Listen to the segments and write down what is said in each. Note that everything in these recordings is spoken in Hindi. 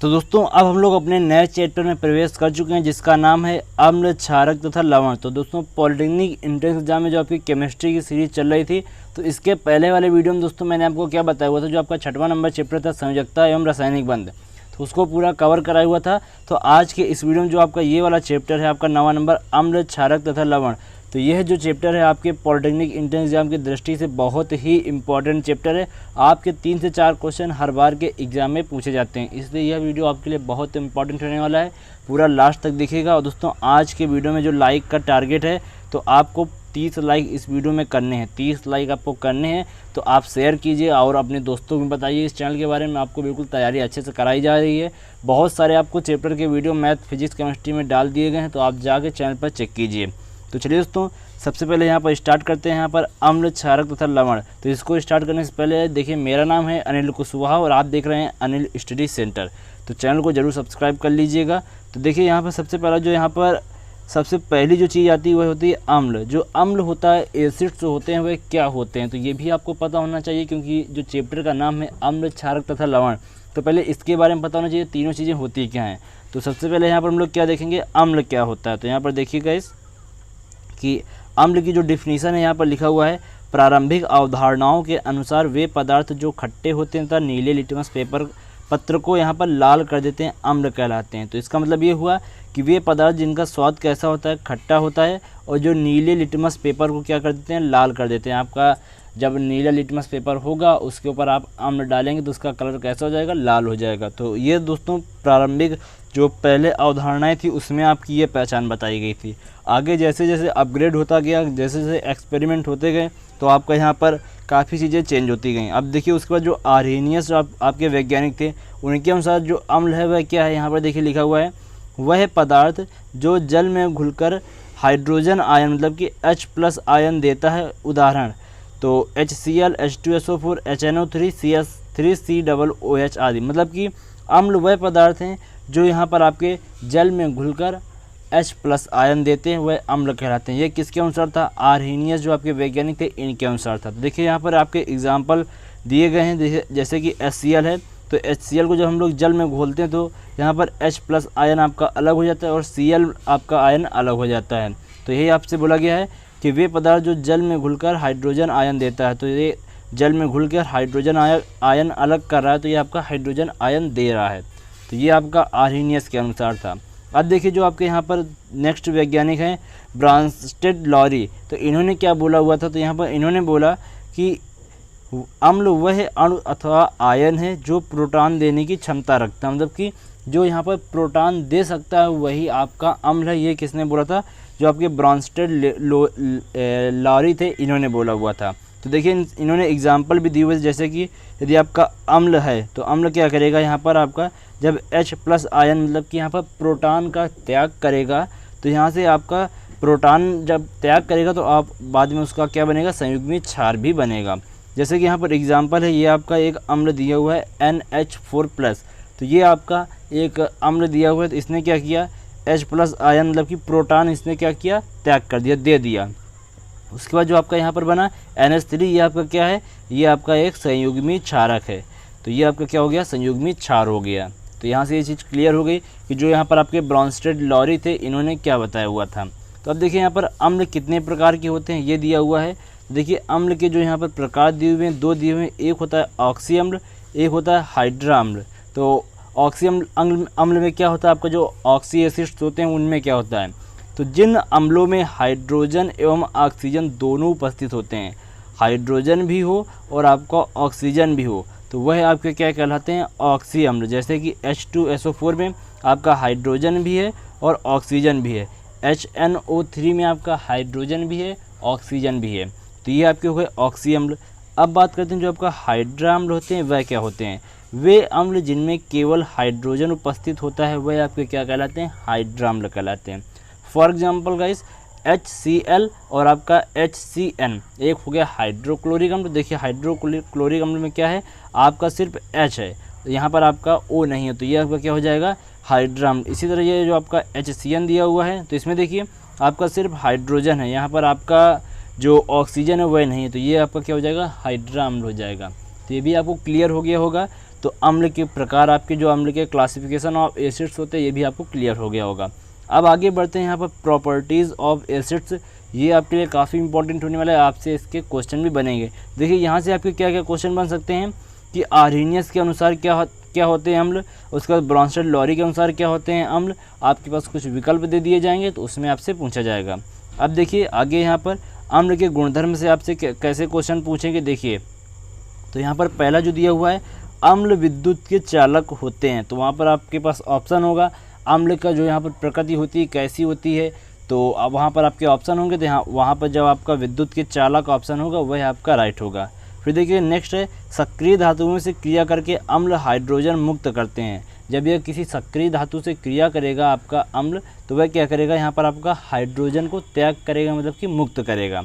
तो दोस्तों अब हम लोग अपने नए चैप्टर में प्रवेश कर चुके हैं जिसका नाम है अम्ल, क्षारक तथा लवण। तो दोस्तों पॉलिटेक्निक एंट्रेंस एग्जाम में जो आपकी केमिस्ट्री की सीरीज चल रही थी, तो इसके पहले वाले वीडियो में दोस्तों मैंने आपको क्या बताया हुआ था, जो आपका 6वां नंबर चैप्टर था संयोजकता एवं रासायनिक बंध, तो उसको पूरा कवर कराया हुआ था। तो आज के इस वीडियो में जो आपका ये वाला चैप्टर है आपका 9वां नंबर अम्ल, क्षारक तथा लवण, तो यह जो चैप्टर है आपके पॉलिटेक्निक एंट्रेंस एग्जाम की दृष्टि से बहुत ही इंपॉर्टेंट चैप्टर है। आपके 3 से 4 क्वेश्चन हर बार के एग्जाम में पूछे जाते हैं, इसलिए यह वीडियो आपके लिए बहुत इंपॉर्टेंट होने वाला है। पूरा लास्ट तक देखिएगा। और दोस्तों आज के वीडियो में जो लाइक का टारगेट है, तो आपको 30 लाइक इस वीडियो में करने हैं। 30 लाइक आपको करने हैं, तो आप शेयर कीजिए और अपने दोस्तों को बताइए इस चैनल के बारे में। आपको बिल्कुल तैयारी अच्छे से कराई जा रही है। बहुत सारे आपको चैप्टर के वीडियो मैथ, फिजिक्स, केमिस्ट्री में डाल दिए गए हैं, तो आप जाके चैनल पर चेक कीजिए। तो चलिए दोस्तों सबसे पहले यहाँ पर स्टार्ट करते हैं। यहाँ पर अम्ल, क्षारक तथा लवण, तो इसको स्टार्ट करने से पहले देखिए मेरा नाम है अनिल कुशवाहा और आप देख रहे हैं अनिल स्टडी सेंटर। तो चैनल को जरूर सब्सक्राइब कर लीजिएगा। तो देखिए यहाँ पर सबसे पहला जो यहाँ पर सबसे पहली जो चीज़ आती है वह होती है अम्ल। जो अम्ल होता है, एसिड्स जो होते हैं वह क्या होते हैं, तो ये भी आपको पता होना चाहिए, क्योंकि जो चैप्टर का नाम है अम्ल, क्षारक तथा लवण, तो पहले इसके बारे में पता होना चाहिए तीनों चीज़ें होती क्या हैं। तो सबसे पहले यहाँ पर हम लोग क्या देखेंगे, अम्ल क्या होता है। तो यहाँ पर देखिएगा इस कि अम्ल की जो डिफिनीशन है यहाँ पर लिखा हुआ है, प्रारंभिक अवधारणाओं के अनुसार वे पदार्थ जो खट्टे होते हैं तथा नीले लिटमस पेपर पत्र को यहाँ पर लाल कर देते हैं, अम्ल कहलाते हैं। तो इसका मतलब ये हुआ कि वे पदार्थ जिनका स्वाद कैसा होता है, खट्टा होता है, और जो नीले लिटमस पेपर को क्या कर देते हैं, लाल कर देते हैं। आपका जब नीला लिटमस पेपर होगा उसके ऊपर आप अम्ल डालेंगे तो उसका कलर कैसा हो जाएगा, लाल हो जाएगा। तो ये दोस्तों प्रारंभिक जो पहले अवधारणाएं थी उसमें आपकी ये पहचान बताई गई थी। आगे जैसे जैसे अपग्रेड होता गया, जैसे जैसे एक्सपेरिमेंट होते गए, तो आपका यहाँ पर काफ़ी चीज़ें चेंज होती गई। अब देखिए उसके बाद जो आर्हेनियस जो आपके वैज्ञानिक थे, उनके अनुसार जो अम्ल है वह क्या है, यहाँ पर देखिए लिखा हुआ है, वह पदार्थ जो जल में घुलकर हाइड्रोजन आयन मतलब कि H+ आयन देता है। उदाहरण तो HCl, H2SO4, HNO3, CS3COOH आदि। मतलब कि अम्ल वह पदार्थ हैं जो यहाँ पर आपके जल में घुलकर H+ आयन देते हैं, वह अम्ल कहलाते हैं। ये किसके अनुसार था, आर्हेनियस जो आपके वैज्ञानिक थे इनके अनुसार था। तो देखिए यहाँ पर आपके एग्जाम्पल दिए गए हैं, जैसे कि HCl है, तो HCl को जब हम लोग जल में घोलते हैं तो यहाँ पर H+ आयन आपका अलग हो जाता है और Cl आपका आयन अलग हो जाता है। तो यही आपसे बोला गया है कि वे पदार्थ जो जल में घुलकर हाइड्रोजन आयन देता है, तो ये जल में घुलकर हाइड्रोजन आयन अलग कर रहा है, तो ये आपका हाइड्रोजन आयन दे रहा है। तो ये आपका आर्हेनियस के अनुसार था। अब देखिए जो आपके यहाँ पर नेक्स्ट वैज्ञानिक हैं ब्रांस्टेड लॉरी, तो इन्होंने क्या बोला हुआ था, तो यहाँ पर इन्होंने बोला कि अम्ल वह अणु अथवा आयन है जो प्रोटॉन देने की क्षमता रखता है। मतलब कि जो यहाँ पर प्रोटॉन दे सकता है वही आपका अम्ल है। ये किसने बोला था, जो आपके ब्रांस्टेड लॉरी थे, इन्होंने बोला हुआ था। तो देखिए इन्होंने एग्जाम्पल भी दिए हुए, जैसे कि यदि आपका अम्ल है तो अम्ल क्या करेगा, यहाँ पर आपका जब H+ आयन मतलब कि यहाँ पर प्रोटॉन का त्याग करेगा, तो यहाँ से आपका प्रोटॉन जब त्याग करेगा तो आप बाद में उसका क्या बनेगा, संयुग्मित क्षार भी बनेगा। जैसे कि यहाँ पर एग्जाम्पल है, ये आपका एक अम्ल दिया हुआ है NH4+, तो ये आपका एक अम्ल दिया हुआ है। तो इसने क्या किया, H+ आयन मतलब कि प्रोटॉन इसने क्या किया, त्याग कर दिया, दे दिया। उसके बाद जो आपका यहाँ पर बना NH3, ये आपका क्या है, ये आपका एक संयुग्मित क्षारक है। तो ये आपका क्या हो गया, संयुग्मित क्षार हो गया। तो यहाँ से ये चीज़ क्लियर हो गई कि जो यहाँ पर आपके ब्रांस्टेड लॉरी थे इन्होंने क्या बताया हुआ था। तो अब देखिए यहाँ पर अम्ल कितने प्रकार के होते हैं, ये दिया हुआ है। देखिए अम्ल के जो यहाँ पर प्रकार दिए हुए हैं, 2 दिए हुए हैं, एक होता है ऑक्सी अम्ल, एक होता है हाइड्रा अम्ल। तो ऑक्सी अम्ल में क्या होता है, आपका जो ऑक्सी एसिड्स होते हैं उनमें क्या होता है, तो जिन अम्लों में हाइड्रोजन एवं ऑक्सीजन दोनों उपस्थित होते हैं, हाइड्रोजन भी हो और आपका ऑक्सीजन भी हो, तो वह आपके क्या कहलाते हैं, ऑक्सी अम्ल। जैसे कि H2SO4 में आपका हाइड्रोजन भी है और ऑक्सीजन भी है, HNO3 में आपका हाइड्रोजन भी है, ऑक्सीजन भी है, तो ये आपके हो गए ऑक्सी अम्ल। अब बात करते हैं जो आपका हाइड्रा अम्ल होते हैं वह क्या होते हैं, वे अम्ल जिनमें केवल हाइड्रोजन उपस्थित होता है वह आपके क्या कहलाते हैं, हाइड्रा अम्ल कहलाते हैं। फॉर एग्जाम्पल गाइस HCl और आपका HCN, एक हो गया हाइड्रोक्लोरिक अम्ल। देखिए हाइड्रोक्लोरिक अम्ल में क्या है, आपका सिर्फ H है, यहाँ पर आपका O नहीं है, तो ये आपका क्या हो जाएगा, हाइड्रा अम्ल। इसी तरह ये जो आपका HCN दिया हुआ है, तो इसमें देखिए आपका सिर्फ हाइड्रोजन है, यहाँ पर आपका जो ऑक्सीजन है वह नहीं है, तो ये आपका क्या हो जाएगा, हाइड्रा अम्ल हो जाएगा। तो ये भी आपको क्लियर हो गया होगा। तो अम्ल के प्रकार, आपके जो अम्ल के क्लासिफिकेशन ऑफ एसिड्स होते हैं, ये भी आपको क्लियर हो गया होगा। अब आगे बढ़ते हैं यहाँ पर प्रॉपर्टीज़ ऑफ एसिड्स। ये आपके लिए काफ़ी इंपॉर्टेंट होने वाला है, आपसे इसके क्वेश्चन भी बनेंगे। देखिए यहाँ से आपके क्या क्या क्वेश्चन बन सकते हैं कि आर्हेनियस के अनुसार क्या होते हैं अम्ल, उसके बाद ब्रॉन्स्टेड लॉरी के अनुसार क्या होते हैं अम्ल। आपके पास कुछ विकल्प दे दिए जाएंगे तो उसमें आपसे पूछा जाएगा। अब देखिए आगे यहाँ पर अम्ल के गुणधर्म से आपसे कैसे क्वेश्चन पूछेंगे। देखिए तो यहाँ पर पहला जो दिया हुआ है, अम्ल विद्युत के चालक होते हैं। तो वहाँ पर आपके पास ऑप्शन होगा, अम्ल का जो यहाँ पर प्रकृति होती है कैसी होती है, तो अब वहाँ पर आपके ऑप्शन होंगे। तो यहाँ वहाँ पर जब आपका विद्युत के चालक ऑप्शन होगा वह आपका राइट होगा। फिर देखिए नेक्स्ट है, सक्रिय धातुओं से क्रिया करके अम्ल हाइड्रोजन मुक्त करते हैं। जब यह किसी सक्रिय धातु से क्रिया करेगा आपका अम्ल, तो वह क्या करेगा, यहाँ पर आपका हाइड्रोजन को त्याग करेगा, मतलब कि मुक्त करेगा।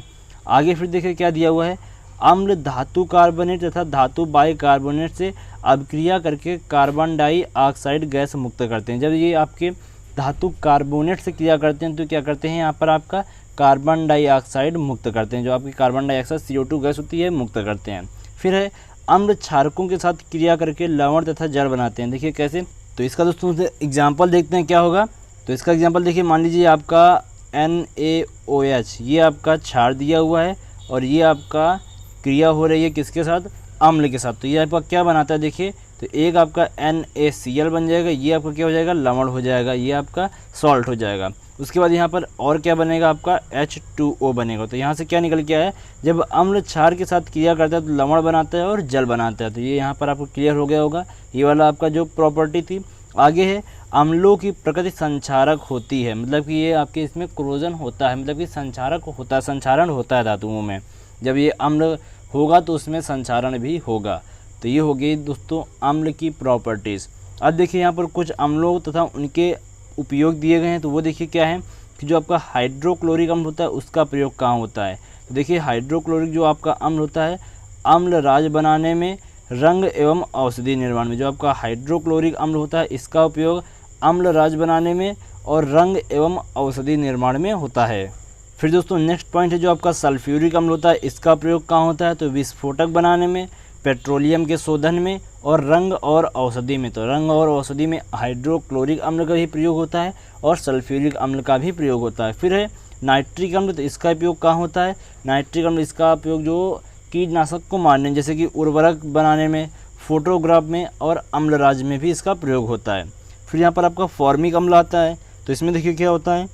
आगे फिर देखिए क्या दिया हुआ है, अम्ल धातु कार्बोनेट तथा धातु बाइकार्बोनेट से अभिक्रिया करके कार्बन डाइऑक्साइड गैस मुक्त करते हैं। जब ये आपके धातु कार्बोनेट से क्रिया करते हैं तो क्या करते हैं, यहाँ पर आपका कार्बन डाइऑक्साइड मुक्त करते हैं, जो आपकी कार्बन डाइऑक्साइड CO2 गैस होती है मुक्त करते हैं। फिर है, अम्ल क्षारकों के साथ क्रिया करके लवण तथा जल बनाते हैं। देखिए कैसे, तो इसका दोस्तों एग्जाम्पल देखते हैं क्या होगा। तो इसका एग्जाम्पल देखिए, मान लीजिए आपका NaOH, ये आपका क्षार दिया हुआ है और ये आपका क्रिया हो रही है किसके साथ, अम्ल के साथ। तो ये आपका क्या बनाता है, देखिए तो एक आपका NaCl बन जाएगा, ये आपका क्या हो जाएगा, लवण हो जाएगा, ये आपका सॉल्ट हो जाएगा। उसके बाद यहाँ पर और क्या बनेगा, आपका H2O बनेगा। तो यहाँ से क्या निकल के आया है, जब अम्ल क्षार के साथ क्रिया करता है तो लवण बनाता है और जल बनाता है। तो ये यहाँ पर आपको क्लियर हो गया होगा, ये वाला आपका जो प्रॉपर्टी थी। आगे है, अम्लों की प्रकृति संक्षारक होती है, मतलब कि ये आपके इसमें क्रोजन होता है, मतलब कि संक्षारक होता है, संक्षारण होता है धातुओं में। जब ये अम्ल होगा तो उसमें संक्षारण भी होगा। तो ये हो गई दोस्तों अम्ल की प्रॉपर्टीज़। अब देखिए यहाँ पर कुछ अम्लों तथा उनके उपयोग दिए गए हैं। तो वो देखिए क्या है कि जो आपका हाइड्रोक्लोरिक अम्ल होता है उसका प्रयोग कहाँ होता है। तो देखिए हाइड्रोक्लोरिक जो आपका अम्ल होता है, अम्ल राज बनाने में, रंग एवं औषधि निर्माण में। जो आपका हाइड्रोक्लोरिक अम्ल होता है इसका उपयोग अम्ल राज बनाने में और रंग एवं औषधि निर्माण में होता है। फिर दोस्तों नेक्स्ट पॉइंट है, जो आपका सल्फ्यूरिक अम्ल होता है इसका प्रयोग कहाँ होता है, तो विस्फोटक बनाने में, पेट्रोलियम के शोधन में और रंग और औषधि में। तो रंग और औषधि में हाइड्रोक्लोरिक अम्ल का भी प्रयोग होता है और सल्फ्यूरिक अम्ल का भी प्रयोग होता है। फिर है नाइट्रिक अम्ल, तो इसका उपयोग कहाँ होता है, नाइट्रिक अम्ल इसका उपयोग जो कीटनाशक को मारने, जैसे कि उर्वरक बनाने में, फोटोग्राफ में और अम्लराज में भी इसका प्रयोग होता है। फिर यहाँ पर आपका फॉर्मिक अम्ल आता है। तो इसमें देखिए क्या होता है,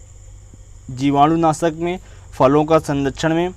जीवाणुनाशक में, फलों का संरक्षण में,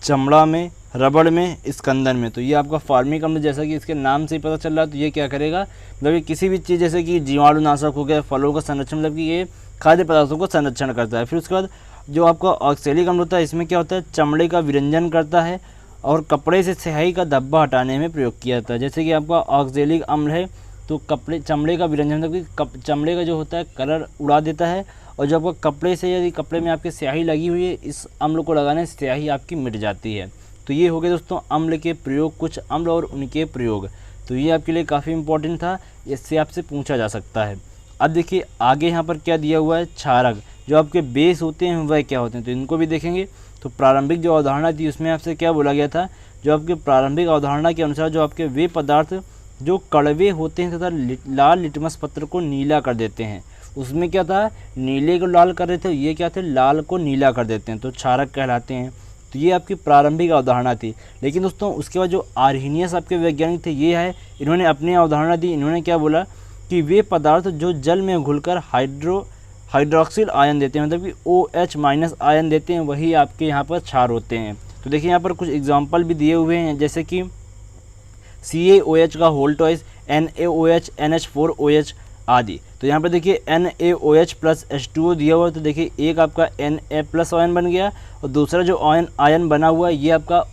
चमड़ा में, रबड़ में, स्कंदन में। तो ये आपका फॉर्मिक अम्ल, जैसा कि इसके नाम से ही पता चल रहा है, तो ये क्या करेगा, मतलब कि किसी भी चीज़ जैसे कि जीवाणुनाशक हो गया, फलों का संरक्षण, मतलब कि ये खाद्य पदार्थों को संरक्षण करता है। फिर उसके बाद जो आपका ऑक्सैलिक अम्ल होता है, इसमें क्या होता है, चमड़े का विरंजन करता है और कपड़े से स्याही का धब्बा हटाने में प्रयोग किया जाता है। जैसे कि आपका ऑक्सैलिक अम्ल है तो चमड़े का विरंजन, मतलब कि चमड़े का जो होता है कलर उड़ा देता है, और जब आपका कपड़े से, यदि कपड़े में आपकी स्याही लगी हुई है, इस अम्ल को लगाने से स्याही आपकी मिट जाती है। तो ये हो गए दोस्तों अम्ल के प्रयोग, कुछ अम्ल और उनके प्रयोग। तो ये आपके लिए काफ़ी इंपॉर्टेंट था, इससे आपसे पूछा जा सकता है। अब देखिए आगे यहाँ पर क्या दिया हुआ है, क्षारक, जो आपके बेस होते हैं वह क्या होते हैं, तो इनको भी देखेंगे। तो प्रारंभिक जो अवधारणा थी उसमें आपसे क्या बोला गया था, जो आपके प्रारंभिक अवधारणा के अनुसार जो आपके वे पदार्थ जो कड़वे होते हैं तथा लाल लिटमस पत्र को नीला कर देते हैं, उसमें क्या था, नीले को लाल कर रहे थे, ये क्या थे, लाल को नीला कर देते हैं, तो क्षारक कहलाते हैं। तो ये आपकी प्रारंभिक अवधारणा थी। लेकिन दोस्तों उसके बाद जो आर्हेनियस आपके वैज्ञानिक थे, ये है, इन्होंने अपनी अवधारणा दी। इन्होंने क्या बोला कि वे पदार्थ जो जल में घुलकर हाइड्रोक्सिल आयन देते हैं, मतलब कि OH- आयन देते हैं, वही आपके यहाँ पर क्षार होते हैं। तो देखिए यहाँ पर कुछ एग्जाम्पल भी दिए हुए हैं, जैसे कि CaOH का होल टॉइस, NaOH, NH4OH आदि। तो यहाँ पर देखिए NaOH प्लस H2O दिया हुआ है। तो देखिए एक आपका Na+ आयन बन गया और दूसरा जो आयन बना हुआ है ये आपका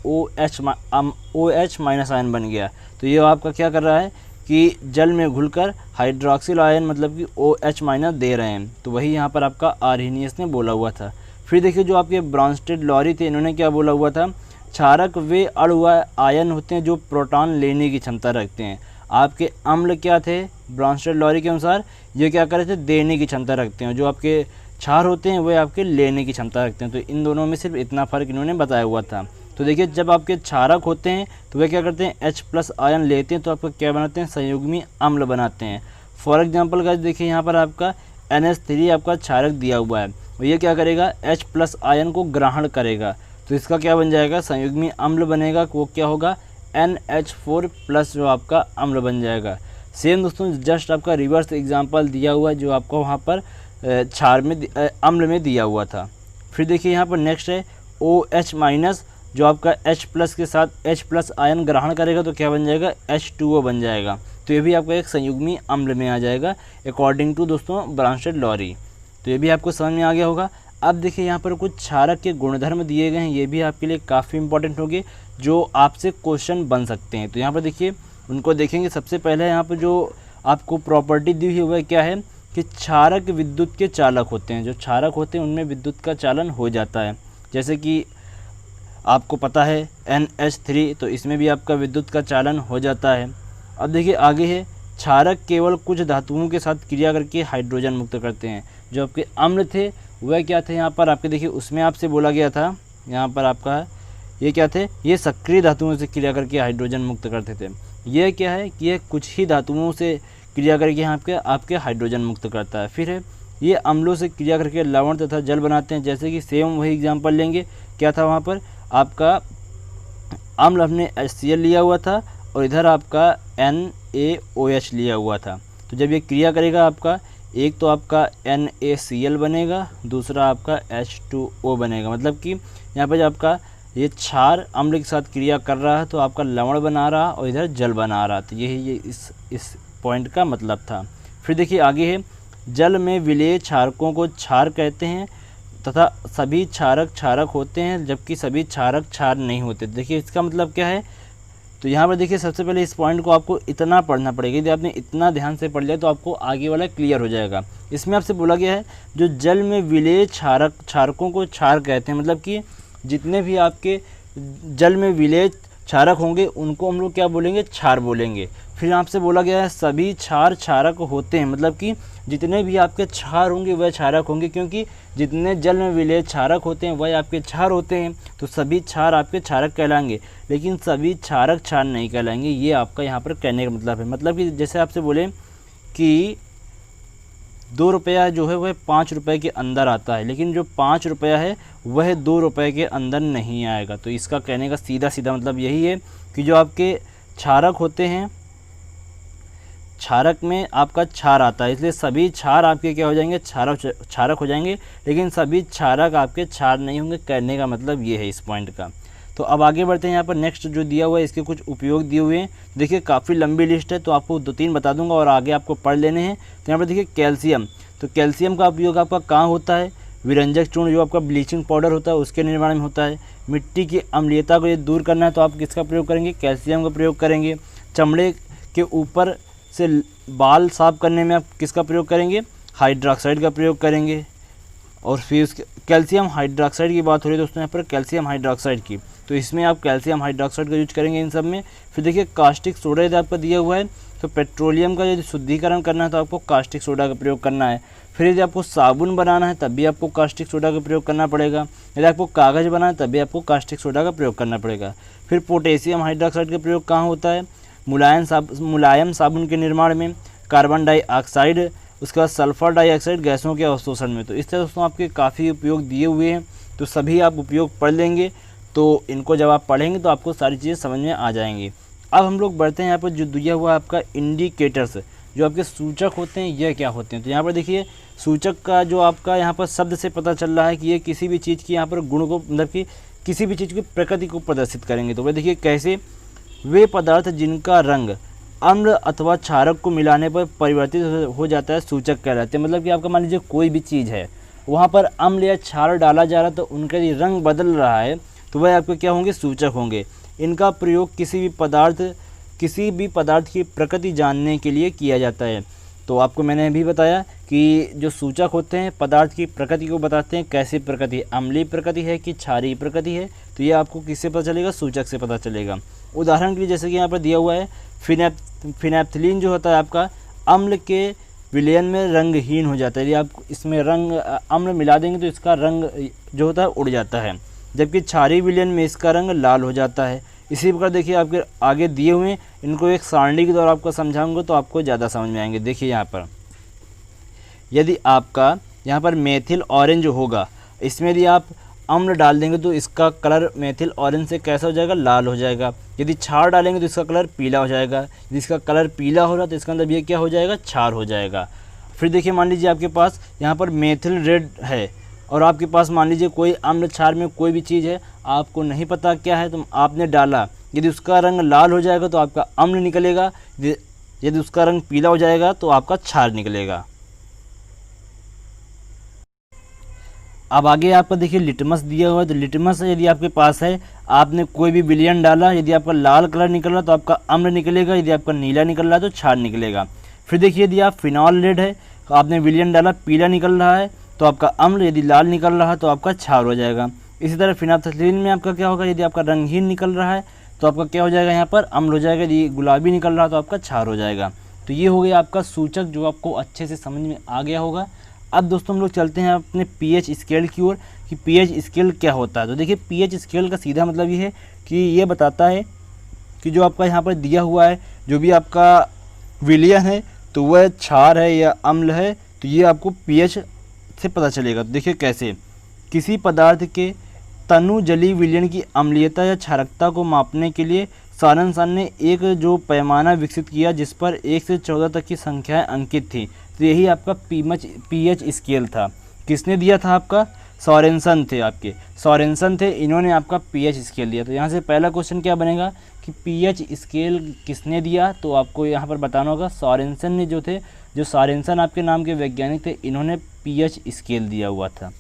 OH- आयन बन गया। तो ये आपका क्या कर रहा है कि जल में घुलकर हाइड्रोक्सिल आयन, मतलब कि OH- दे रहे हैं। तो वही यहाँ पर आपका आर्हेनियस ने बोला हुआ था। फिर देखिए जो आपके ब्रॉन्स्टेड लॉरी थे, इन्होंने क्या बोला हुआ था, क्षारक वे अणु हुआ आयन होते हैं जो प्रोटॉन लेने की क्षमता रखते हैं। आपके अम्ल क्या थे, ब्रॉन्स्टेड लॉरी के अनुसार ये क्या कर रहे थे, देने की क्षमता रखते हैं। जो आपके क्षार होते हैं वे आपके लेने की क्षमता रखते हैं। तो इन दोनों में सिर्फ इतना फ़र्क इन्होंने बताया हुआ था। तो देखिए जब आपके क्षारक होते हैं तो वे क्या करते हैं, H+ आयन लेते हैं तो आपका क्या बनाते हैं, संयुग्मी अम्ल बनाते हैं। फॉर एग्जांपल गाइस देखिए यहाँ पर आपका NH3 आपका क्षारक दिया हुआ है और ये क्या करेगा, H+ आयन को ग्रहण करेगा तो इसका क्या बन जाएगा, संयुग्मी अम्ल बनेगा, वो क्या होगा, NH4+ जो आपका अम्ल बन जाएगा। सेम दोस्तों जस्ट आपका रिवर्स एग्जांपल दिया हुआ है जो आपको वहाँ पर क्षार में अम्ल में दिया हुआ था। फिर देखिए यहाँ पर नेक्स्ट है OH- जो आपका H+ के साथ H+ आयन ग्रहण करेगा तो क्या बन जाएगा, H2O बन जाएगा। तो ये भी आपका एक संयुग्मी अम्ल में आ जाएगा अकॉर्डिंग टू दोस्तों ब्रांस्टेड-लॉरी। तो ये भी आपको समझ में आ गया होगा। अब देखिए यहाँ पर कुछ क्षारक के गुणधर्म दिए गए हैं, ये भी आपके लिए काफ़ी इंपॉर्टेंट होंगे जो आपसे क्वेश्चन बन सकते हैं। तो यहाँ पर देखिए उनको देखेंगे। सबसे पहले यहाँ पर जो आपको प्रॉपर्टी दी हुई है वह क्या है कि क्षारक विद्युत के चालक होते हैं। जो क्षारक होते हैं उनमें विद्युत का चालन हो जाता है, जैसे कि आपको पता है NH3, तो इसमें भी आपका विद्युत का चालन हो जाता है। अब देखिए आगे है, क्षारक केवल कुछ धातुओं के साथ क्रिया करके हाइड्रोजन मुक्त करते हैं। जो आपके अम्ल थे वह क्या थे, यहाँ पर आपके देखिए उसमें आपसे बोला गया था, यहाँ पर आपका ये क्या थे, ये सक्रिय धातुओं से क्रिया करके हाइड्रोजन मुक्त करते थे। ये क्या है कि ये कुछ ही धातुओं से क्रिया करके यहाँ आपके हाइड्रोजन मुक्त करता है। फिर है ये अम्लों से क्रिया करके लवण तथा जल बनाते हैं, जैसे कि सेम वही एग्जाम्पल लेंगे। क्या था वहाँ पर आपका अम्ल हमने HCl लिया हुआ था और इधर आपका NaOH लिया हुआ था। तो जब ये क्रिया करेगा आपका एक तो आपका NaCl बनेगा, दूसरा आपका H2O बनेगा। मतलब कि यहाँ पर जब आपका ये क्षार अम्ल के साथ क्रिया कर रहा है तो आपका लवण बना रहा और इधर जल बना रहा। तो यही ये इस पॉइंट का मतलब था। फिर देखिए आगे है, जल में विलेय क्षारकों को क्षार कहते हैं तथा सभी क्षारक क्षारक होते हैं जबकि सभी क्षारक क्षार नहीं होते। देखिए इसका मतलब क्या है, तो यहाँ पर देखिए सबसे पहले इस पॉइंट को आपको इतना पढ़ना पड़ेगा। यदि आपने इतना ध्यान से पढ़ लिया तो आपको आगे वाला क्लियर हो जाएगा। इसमें आपसे बोला गया है जो जल में विलेय क्षारकों को क्षार कहते हैं, मतलब कि जितने भी आपके जल में विलेय क्षारक होंगे उनको हम लोग क्या बोलेंगे, क्षार बोलेंगे। फिर आपसे बोला गया है सभी क्षार क्षारक होते हैं, मतलब कि जितने भी आपके क्षार होंगे वह क्षारक होंगे, क्योंकि जितने जल में विलेय क्षारक होते हैं वह आपके क्षार होते हैं। तो सभी क्षार आपके क्षारक कहलाएंगे, लेकिन सभी क्षारक क्षार नहीं कहलाएंगे। ये आपका यहाँ पर कहने का मतलब है। मतलब कि जैसे आपसे बोले कि 2 रुपया जो है वह 5 रुपये के अंदर आता है, लेकिन जो 5 रुपया है वह 2 रुपये के अंदर नहीं आएगा। तो इसका कहने का सीधा सीधा मतलब यही है कि जो आपके क्षारक होते हैं, क्षारक में आपका क्षार आता है, इसलिए सभी क्षार आपके क्या हो जाएंगे, क्षारक हो जाएंगे, लेकिन सभी क्षारक आपके क्षार नहीं होंगे। कहने का मतलब ये है इस पॉइंट का। तो अब आगे बढ़ते हैं। यहाँ पर नेक्स्ट जो दिया हुआ है इसके कुछ उपयोग दिए हुए हैं। देखिए काफ़ी लंबी लिस्ट है तो आपको 2-3 बता दूंगा और आगे आपको पढ़ लेने हैं। तो यहाँ पर देखिए कैल्शियम, तो कैल्शियम का उपयोग आपका कहाँ होता है, विरंजक चूर्ण जो आपका ब्लीचिंग पाउडर होता है उसके निर्माण में होता है। मिट्टी की अम्लीयता को ये दूर करना है तो आप किसका प्रयोग करेंगे, कैल्शियम का प्रयोग करेंगे। चमड़े के ऊपर से बाल साफ करने में आप किसका प्रयोग करेंगे, हाइड्रोक्साइड का प्रयोग करेंगे। और फिर उसके कैल्शियम हाइड्रोक्साइड की बात हो रही है दोस्तों यहाँ पर कैल्शियम हाइड्रोक्साइड की, तो इसमें आप कैल्शियम हाइड्रोक्साइड का यूज करेंगे इन सब में। फिर देखिए कास्टिक सोडा यदि आपका दिया हुआ है तो पेट्रोलियम का यदि शुद्धिकरण करना है तो आपको कास्टिक सोडा का प्रयोग करना है। फिर यदि आपको साबुन बनाना है तब भी आपको कास्टिक सोडा का प्रयोग करना पड़ेगा। यदि आपको कागज़ बनाना है तब भी आपको कास्टिक सोडा का प्रयोग करना पड़ेगा। फिर पोटेशियम हाइड्रोक्साइड का प्रयोग कहाँ होता है, मुलायम साबुन के निर्माण में, कार्बन डाइऑक्साइड, उसके बाद सल्फर डाइऑक्साइड गैसों के अवशोषण में। तो इस तरह दोस्तों आपके काफ़ी उपयोग दिए हुए हैं, तो सभी आप उपयोग पढ़ लेंगे। तो इनको जब आप पढ़ेंगे तो आपको सारी चीज़ें समझ में आ जाएंगी। अब हम लोग बढ़ते हैं यहाँ पर जो दिया हुआ आपका इंडिकेटर्स, जो आपके सूचक होते हैं यह क्या होते हैं। तो यहाँ पर देखिए सूचक का जो आपका यहाँ पर शब्द से पता चल रहा है कि ये किसी भी चीज़ की यहाँ पर गुण को, मतलब कि किसी भी चीज़ की प्रकृति को प्रदर्शित करेंगे। तो वह देखिए कैसे, वे पदार्थ जिनका रंग अम्ल अथवा क्षारक को मिलाने पर परिवर्तित हो जाता है सूचक कहलाते हैं। मतलब कि आपका मान लीजिए कोई भी चीज़ है वहाँ पर अम्ल या क्षार डाला जा रहा है तो उनका यदि रंग बदल रहा है तो वह आपके क्या होंगे, सूचक होंगे। इनका प्रयोग किसी भी पदार्थ की प्रकृति जानने के लिए किया जाता है। तो आपको मैंने भी बताया कि जो सूचक होते हैं पदार्थ की प्रकृति को बताते हैं, कैसी प्रकृति, अम्लीय प्रकृति है कि क्षारीय प्रकृति है, तो ये आपको किससे पता चलेगा, सूचक से पता चलेगा। उदाहरण के लिए जैसे कि यहाँ पर दिया हुआ है फिनैप्थलीन जो होता है आपका अम्ल के विलयन में रंगहीन हो जाता है। यदि आप इसमें अम्ल मिला देंगे तो इसका रंग जो होता है उड़ जाता है। जबकि क्षारीय विलयन में इसका रंग लाल हो जाता है। इसी प्रकार देखिए आपके आगे दिए हुए हैं, इनको एक सारणी के द्वारा आपको समझाऊंगा तो आपको ज़्यादा समझ में आएंगे। देखिए यहाँ पर यदि आपका यहाँ पर मेथिल ऑरेंज होगा, इसमें यदि आप अम्ल डाल देंगे तो इसका कलर मेथिल ऑरेंज से कैसा हो जाएगा, लाल हो जाएगा। यदि क्षार डालेंगे तो इसका कलर पीला हो जाएगा। यदि इसका कलर पीला हो रहा तो इसका मतलब ये क्या हो जाएगा, क्षार हो जाएगा। फिर देखिए मान लीजिए आपके पास यहाँ पर मेथिल रेड है और आपके पास मान लीजिए कोई अम्ल क्षार में कोई भी चीज़ है, आपको नहीं पता क्या है, तो आपने डाला, यदि उसका रंग लाल हो जाएगा तो आपका अम्ल निकलेगा, यदि उसका रंग पीला हो जाएगा तो आपका क्षार निकलेगा। अब आगे आपका देखिए लिटमस दिया हुआ है, तो लिटमस यदि आपके पास है, आपने कोई भी विलयन डाला, यदि आपका लाल कलर निकल रहा तो आपका अम्ल निकलेगा, यदि आपका नीला निकल रहा है तो क्षार निकलेगा। फिर देखिए यदि आप फिनॉल रेड है, तो आपने विलयन डाला, पीला निकल रहा है तो आपका अम्ल, यदि लाल निकल रहा है तो आपका क्षार हो जाएगा। इसी तरह फिनाप्थलीन में आपका क्या होगा, यदि आपका रंगहीन निकल रहा है तो आपका क्या हो जाएगा, यहाँ पर अम्ल हो जाएगा, यदि गुलाबी निकल रहा है तो आपका क्षार हो जाएगा। तो ये हो गया आपका सूचक जो आपको अच्छे से समझ में आ गया होगा। अब दोस्तों हम लोग चलते हैं अपने पीएच स्केल की ओर कि पीएच स्केल क्या होता है। तो देखिए पीएच स्केल का सीधा मतलब ये है कि ये बताता है कि जो आपका यहाँ पर दिया हुआ है, जो भी आपका विलयन है तो वह क्षार है या अम्ल है, तो ये आपको पीएच से पता चलेगा। तो देखिए कैसे, किसी पदार्थ के तनु जलीय विलयन की अम्लीयता या क्षारकता को मापने के लिए सोरेनसन ने एक जो पैमाना विकसित किया जिस पर 1 से 14 तक की संख्याएं अंकित थी। तो यही आपका पीएच स्केल था। किसने दिया था, आपका सोरेनसन थे, आपके सोरेनसन थे, इन्होंने आपका पीएच स्केल दिया। तो यहाँ से पहला क्वेश्चन क्या बनेगा कि पीएच स्केल किसने दिया, तो आपको यहाँ पर बताना होगा सोरेनसन ने जो थे, जो सोरेनसन आपके नाम के वैज्ञानिक थे, इन्होंने पीएच स्केल दिया हुआ था।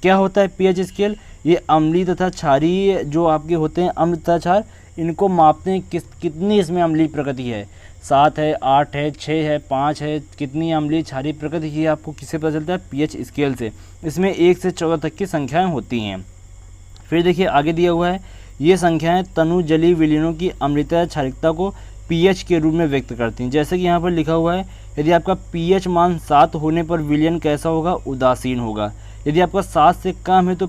क्या होता है पीएच स्केल, ये अम्लीय तथा क्षारीय जो आपके होते हैं अम्ल तथा क्षार, इनको मापते हैं कितनी इसमें अम्लीय प्रकृति है, 7 है, 8 है, 6 है, 5 है, कितनी अम्लीय क्षारीय प्रकृति, ये आपको किससे पता चलता है, पीएच स्केल से। इसमें 1 से 14 तक की संख्याएं होती हैं। फिर देखिए आगे दिया हुआ है, ये संख्याएं तनु जलीय विलयनों की अम्लता या क्षारिकता को पीएच के रूप में व्यक्त करती हैं। जैसे कि यहाँ पर लिखा हुआ है, यदि आपका पीएच मान 7 होने पर विलयन कैसा होगा, उदासीन होगा। यदि आपका 7 से कम है तो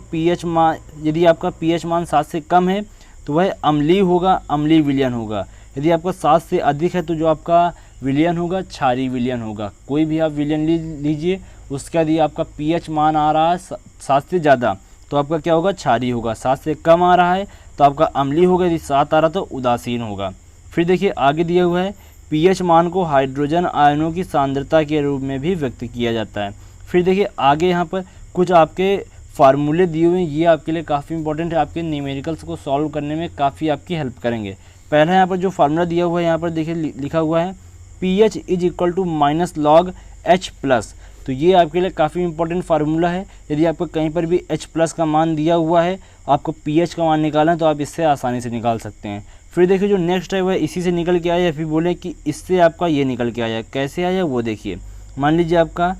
यदि आपका पीएच मान 7 से कम है तो वह अम्लीय होगा, अम्लीय विलयन होगा। यदि आपका 7 से अधिक है तो जो आपका विलयन होगा, क्षारीय विलयन होगा। कोई भी आप विलयन लीजिए, उसका यदि आपका पीएच मान आ रहा है 7 से ज़्यादा तो आपका क्या होगा, क्षारीय होगा। 7 से कम आ रहा है तो आपका अम्लीय होगा, यदि 7 आ रहा तो उदासीन होगा। फिर देखिए आगे दिया हुआ है, पीएच मान को हाइड्रोजन आयनों की सांद्रता के रूप में भी व्यक्त किया जाता है। फिर देखिए आगे यहाँ पर कुछ आपके फार्मूले दिए हुए हैं, ये आपके लिए काफ़ी इंपॉर्टेंट है, आपके न्यूमेरिकल्स को सॉल्व करने में काफ़ी आपकी हेल्प करेंगे। पहला यहाँ पर जो फार्मूला दिया हुआ है, यहाँ पर देखिए लिखा हुआ है pH = -log H+। तो ये आपके लिए काफ़ी इंपॉर्टेंट फार्मूला है। यदि आपको कहीं पर भी H+ का मान दिया हुआ है, आपको pH का मान निकालना है तो आप इससे आसानी से निकाल सकते हैं। फिर देखिए जो नेक्स्ट है वह इसी से निकल के आया, या फिर बोले कि इससे आपका ये निकल के आया। कैसे आया वो देखिए, मान लीजिए आपका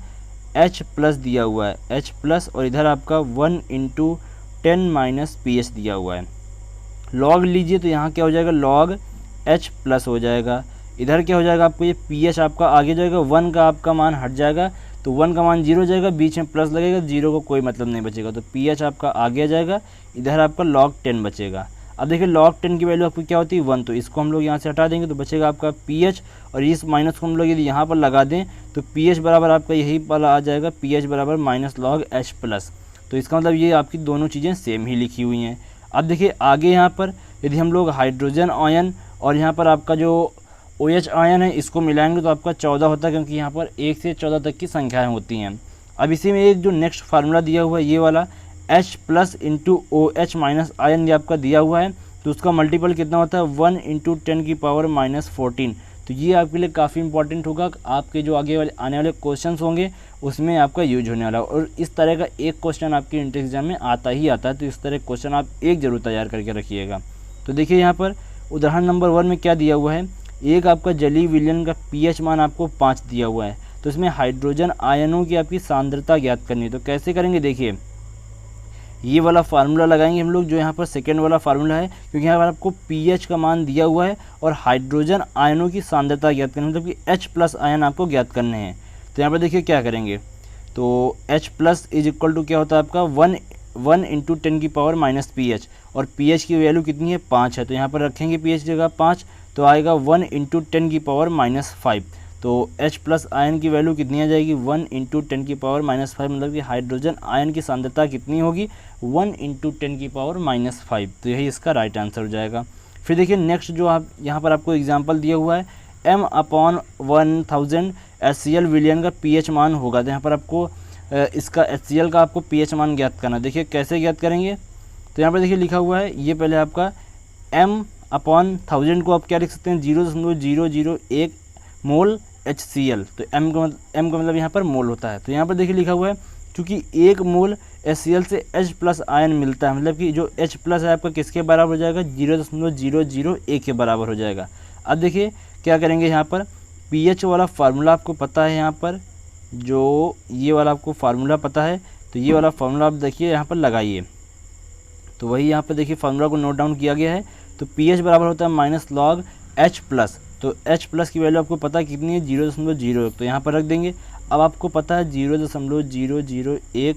H+ दिया हुआ है, H+ और इधर आपका 1 × 10 - pH दिया हुआ है। लॉग लीजिए तो यहाँ क्या हो जाएगा, log H+ हो जाएगा। इधर क्या हो जाएगा, आपको ये pH आपका आगे जाएगा, 1 का आपका मान हट जाएगा तो 1 का मान 0 हो जाएगा, बीच में प्लस लगेगा, 0 को कोई मतलब नहीं बचेगा, तो pH आपका आगे आ जाएगा। इधर आपका log 10 बचेगा। अब देखिए log 10 की वैल्यू आपकी क्या होती है, 1, तो इसको हम लोग यहाँ से हटा देंगे तो बचेगा आपका pH, और इस माइनस को हम लोग यदि यहाँ पर लगा दें तो pH बराबर आपका यही वाला आ जाएगा, pH बराबर -log H+। तो इसका मतलब ये आपकी दोनों चीज़ें सेम ही लिखी हुई हैं। अब देखिए आगे यहाँ पर यदि हम लोग हाइड्रोजन आयन और यहाँ पर आपका जो OH आयन है इसको मिलाएंगे तो आपका 14 होता है, क्योंकि यहाँ पर 1 से 14 तक की संख्याएँ होती हैं। अब इसी में एक जो नेक्स्ट फार्मूला दिया हुआ है, ये वाला H+ × OH- आयन ये आपका दिया हुआ है, तो उसका मल्टीपल कितना होता है, 1 × 10 - 14। तो ये आपके लिए काफ़ी इंपॉर्टेंट होगा, आपके जो आगे वाले आने वाले क्वेश्चंस होंगे उसमें आपका यूज होने वाला है। और इस तरह का एक क्वेश्चन आपके एंट्रेंस एग्जाम में आता ही आता है, तो इस तरह क्वेश्चन आप एक जरूर तैयार करके रखिएगा। तो देखिए यहाँ पर उदाहरण नंबर 1 में क्या दिया हुआ है, एक आपका जलीय विलयन का pH मान आपको 5 दिया हुआ है, तो इसमें हाइड्रोजन आयनों की आपकी सांद्रता ज्ञात करनी है। तो कैसे करेंगे, देखिए ये वाला फार्मूला लगाएंगे हम लोग, जो यहाँ पर सेकेंड वाला फार्मूला है, क्योंकि यहाँ पर आपको pH का मान दिया हुआ है और हाइड्रोजन आयनों की सांद्रता ज्ञात करनी है, मतलब कि H+ आयन आपको ज्ञात करने हैं। तो यहाँ पर देखिए क्या करेंगे, तो H+ = क्या होता है आपका 1 1 इंटू 10 की पावर माइनस pH, और pH की वैल्यू कितनी है 5 है, तो यहाँ पर रखेंगे pH की जगह 5, तो आएगा 1 इंटू 10 की पावर माइनस 5। तो H प्लस आयन की वैल्यू कितनी आ जाएगी 1 इंटू 10 की पावर माइनस 5, मतलब कि हाइड्रोजन आयन की सांद्रता कितनी होगी 1 इंटू 10 की पावर माइनस 5। तो यही इसका राइट आंसर हो जाएगा। फिर देखिए नेक्स्ट जो आप यहाँ पर आपको एग्जांपल दिया हुआ है m/1000 HCl विलयन का pH मान होगा। तो यहाँ पर आपको इसका HCl का आपको pH मान ज्ञात करना। देखिए कैसे ज्ञात करेंगे, तो यहाँ पर देखिए लिखा हुआ है, ये पहले आपका m/1000 को आप क्या लिख सकते हैं 0.001 मोल HCl। तो m का मतलब यहाँ पर मोल होता है। तो यहाँ पर देखिए लिखा हुआ है क्योंकि 1 मोल HCl से H प्लस आयन मिलता है, मतलब कि जो H प्लस है आपका किसके बराबर हो जाएगा 0.001 के बराबर हो जाएगा। अब देखिए क्या करेंगे, यहाँ पर pH वाला फार्मूला आपको पता है, यहाँ पर जो ये वाला आपको फार्मूला पता है, तो ये वाला फार्मूला आप देखिए यहाँ पर लगाइए। तो वही यहाँ पर देखिए फार्मूला को नोट डाउन किया गया है। तो pH बराबर होता है माइनस लॉग H प्लस, तो H प्लस की वैल्यू आपको पता है कितनी है 0.01, तो यहाँ पर रख देंगे। अब आपको पता है 0.001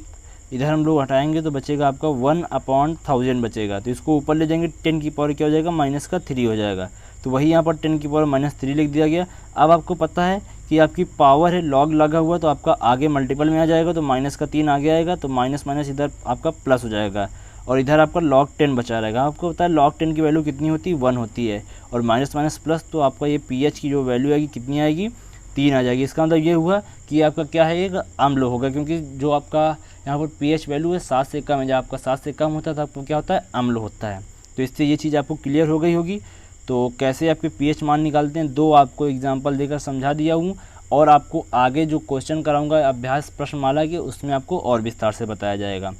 इधर हम लोग हटाएंगे तो बचेगा आपका 1/1000 बचेगा। तो इसको ऊपर ले जाएंगे 10 की पावर क्या हो जाएगा माइनस का 3 हो जाएगा। तो वही यहाँ पर 10 की पावर माइनस 3 लिख दिया गया। अब आपको पता है कि आपकी पावर है लॉग लगा हुआ, तो आपका आगे मल्टीपल में आ जाएगा, तो माइनस का 3 आगे आएगा, तो माइनस माइनस इधर आपका प्लस हो जाएगा, और इधर आपका log 10 बचा रहेगा। आपको पता है log 10 की वैल्यू कितनी होती है 1 होती है, और माइनस माइनस प्लस, तो आपका ये pH की जो वैल्यू आएगी कितनी आएगी 3 आ जाएगी। इसका मतलब ये हुआ कि आपका क्या है एक अम्ल होगा, क्योंकि जो आपका यहाँ पर pH वैल्यू है 7 से कम है, जब आपका 7 से कम होता है तो आपको क्या होता है अम्ल होता है। तो इससे ये चीज़ आपको क्लियर हो गई होगी। तो कैसे आपके pH मान निकालते हैं 2 आपको एग्जाम्पल देकर समझा दिया हूँ, और आपको आगे जो क्वेश्चन कराऊंगा अभ्यास प्रश्नमाला के उसमें आपको और विस्तार से बताया जाएगा।